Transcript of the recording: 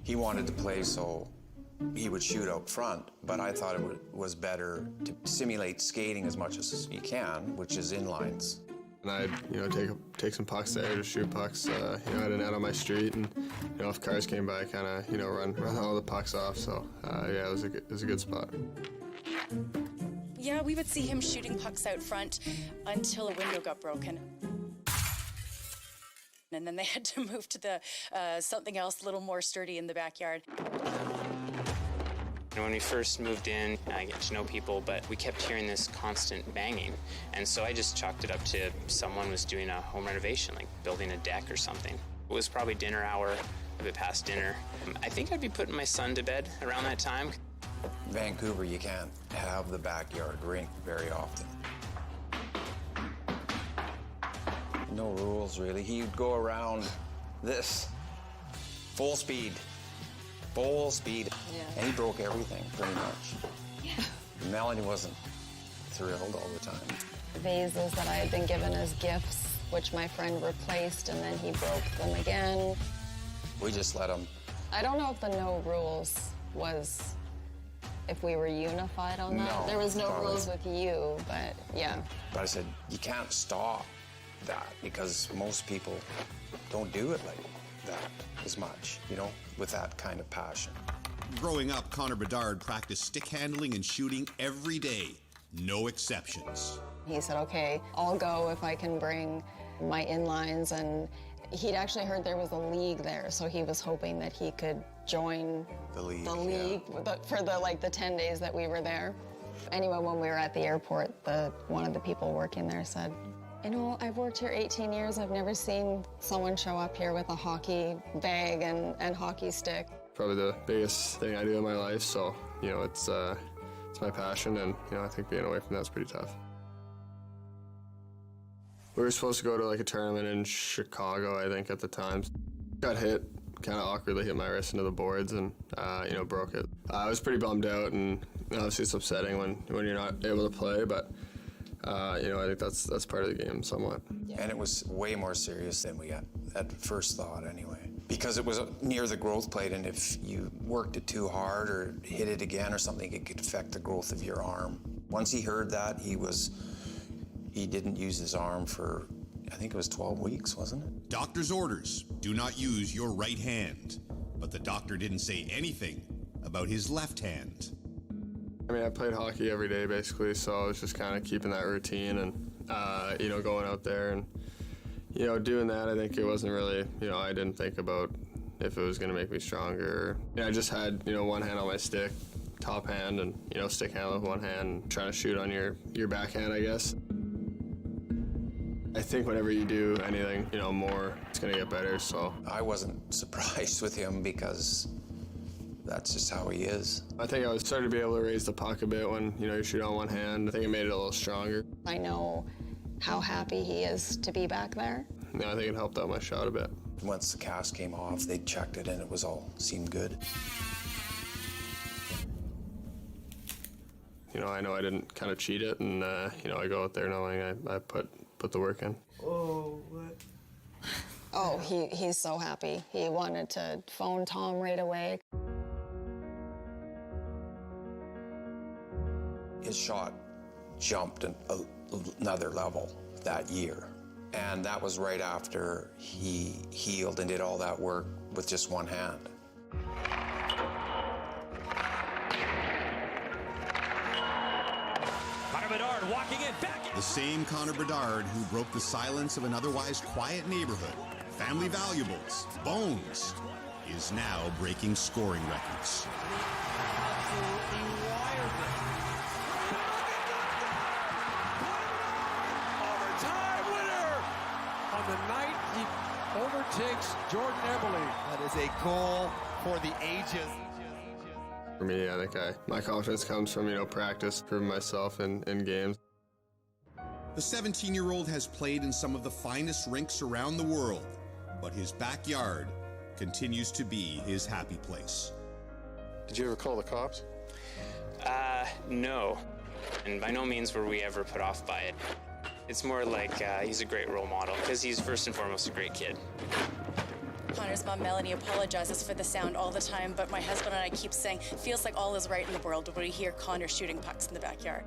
He wanted to play so he would shoot out front, but I thought it was better to simulate skating as much as you can, which is inlines. And I'd, take some pucks there, just shoot pucks, I had a net on my street, and, if cars came by, kind of, run all the pucks off. So, yeah, it was a good spot. Yeah, we would see him shooting pucks out front until a window got broken. And then they had to move to the something else a little more sturdy in the backyard. When we first moved in, I get to know people, but we kept hearing this constant banging. And so I just chalked it up to someone was doing a home renovation, like building a deck or something. It was probably dinner hour, a bit past dinner. I think I'd be putting my son to bed around that time. Vancouver, you can't have the backyard rink very often. No rules, really. He'd go around this, full speed. Full speed. Yeah. And he broke everything, pretty much. Yeah. Melanie wasn't thrilled all the time. Vases that I had been given as gifts, which my friend replaced, and then he broke them again. We just let him. I don't know if the no rules was if we were unified on that. No, there was no probably. rules with you, but yeah. But I said, you can't stop that because most people don't do it like that as much, with that kind of passion. Growing up, Connor Bedard practiced stick handling and shooting every day, no exceptions. He said, okay, I'll go if I can bring my inlines, and he'd actually heard there was a league there, so he was hoping that he could join The league, for the 10 days that we were there. Anyway, when we were at the airport, one of the people working there said, I've worked here 18 years. I've never seen someone show up here with a hockey bag and hockey stick. Probably the biggest thing I do in my life, so, it's my passion, and, I think being away from that's pretty tough. We were supposed to go to, a tournament in Chicago, I think, at the time. Got hit, kind of awkwardly hit my wrist into the boards and, broke it. I was pretty bummed out, and obviously it's upsetting when you're not able to play, but I think that's part of the game somewhat. Yeah. And it was way more serious than we at first thought anyway. Because it was near the growth plate, and if you worked it too hard or hit it again or something, it could affect the growth of your arm. Once he heard that, he didn't use his arm for, I think it was 12 weeks, wasn't it? Doctor's orders, do not use your right hand. But the doctor didn't say anything about his left hand. I played hockey every day, basically, so I was just kind of keeping that routine and, going out there and, doing that. I think it wasn't really, I didn't think about if it was going to make me stronger. I just had, one hand on my stick, top hand, and, stick handle with one hand, and trying to shoot on your backhand, I guess. I think whenever you do anything, more, it's going to get better, so. I wasn't surprised with him because that's just how he is. I think I was starting to be able to raise the puck a bit when, you shoot on one hand. I think it made it a little stronger. I know how happy he is to be back there. I think it helped out my shot a bit. Once the cast came off, they checked it and it seemed good. I know I didn't kind of cheat it, and, I go out there knowing I put the work in. Oh, what? Oh, he's so happy. He wanted to phone Tom right away. His shot jumped another level that year. And that was right after he healed and did all that work with just one hand. Connor Bedard walking it back. The same Connor Bedard who broke the silence of an otherwise quiet neighborhood, family valuables, bones, is now breaking scoring records. Overtime winner on the night he overtakes Jordan Eberle. That is a goal for the ages. For me, I think my confidence comes from, practice, proving myself in games. The 17-year-old has played in some of the finest rinks around the world, but his backyard continues to be his happy place. Did you ever call the cops? No. And by no means were we ever put off by it. It's more like he's a great role model because he's first and foremost a great kid. Connor's mom, Melanie, apologizes for the sound all the time, but my husband and I keep saying, feels like all is right in the world when we hear Connor shooting pucks in the backyard.